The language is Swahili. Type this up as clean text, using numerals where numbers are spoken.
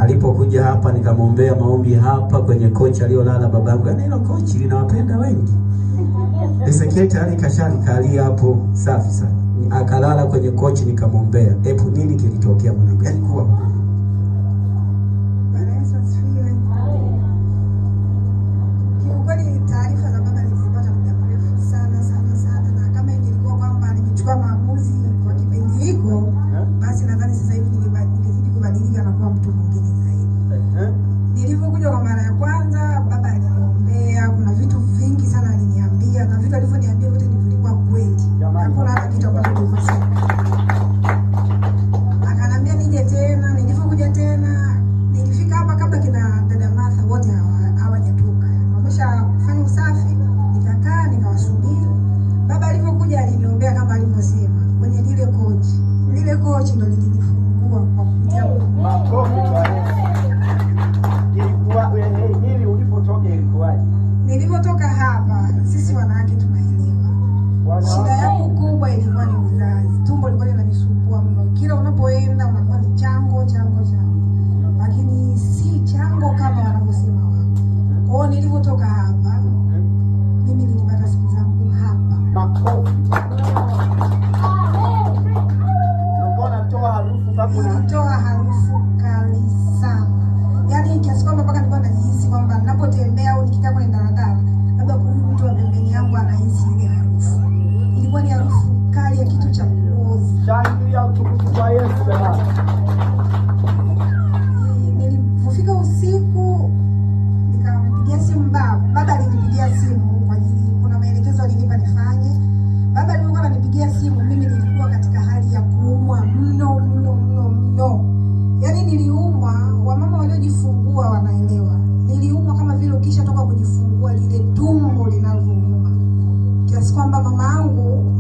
Alipokuja hapa nikamwombea maombi hapa kwenye kochi aliyolala babangu. Na hilo kochi linawapenda wengi. Ezekiel tayari kashalikalia hapo safi sana. Akalala kwenye kochi nikamwombea. Epo nini kilitokea mwanangu? Yaani kuwa kiukweli taarifa za baba nilizipata muda mrefu sana sana sana, na kama ingekuwa kwamba nimechukua maamuzi kwa kipindi hiko, basi nadhani sasa hivi ningezidi kubadilika na kuwa mtu mwingine zaidi. Nilipokuja kwa mara ya kwanza, baba aliniombea, kuna vitu vingi sana aliniambia, na vitu alivyoniambia vyote vilikuwa kweli. Hakuna hata kitu ambacho nilikosea. Akanambia nije tena, nilipokuja tena, nilifika hapa kabla kina dada Martha wote hawajatoka. Wameshafanya usafi, nikakaa nikawasubiri. Baba alipokuja aliniombea kama alivyosema kwenye lile kochi. Lile kochi ndio lilinifungua kwa kupitia makofi kwa nini ulipotoka ilikuwaje? Nilipotoka hapa, sisi wanawake tunaelewa. Shida yangu kubwa ilikuwa ni uzazi. Tumbo lilikuwa linanisumbua mno. Kila unapoenda unakuwa ni chango. Lakini si chango kama wanavyosema wao. Kwa hiyo nilipotoka hapa, mimi nilipata siku zangu hapa. Makofi. Nilitoa harufu kali sana. Yaani kiasi kwamba mpaka nilikuwa najihisi kwamba ninapotembea au nikikaa kwenye daladala, labda kuna mtu wa pembeni yangu anahisi ile harufu. Ilikuwa ni harufu kali ya kitu cha kuoza. Shangilia utukufu kwa Yesu jamani. Nilipofika usiku nikampigia simu baba. Baba alinipigia simu kwa ajili kuna maelekezo alinipa nifanye. Baba alikuwa ananipigia simu, mimi nilikuwa katika hali ya kuumwa mno. Yaani niliumwa, wamama waliojifungua wanaelewa. Niliumwa kama vile ukisha toka kujifungua lile tumbo linalouma. Kiasi kwamba mama yangu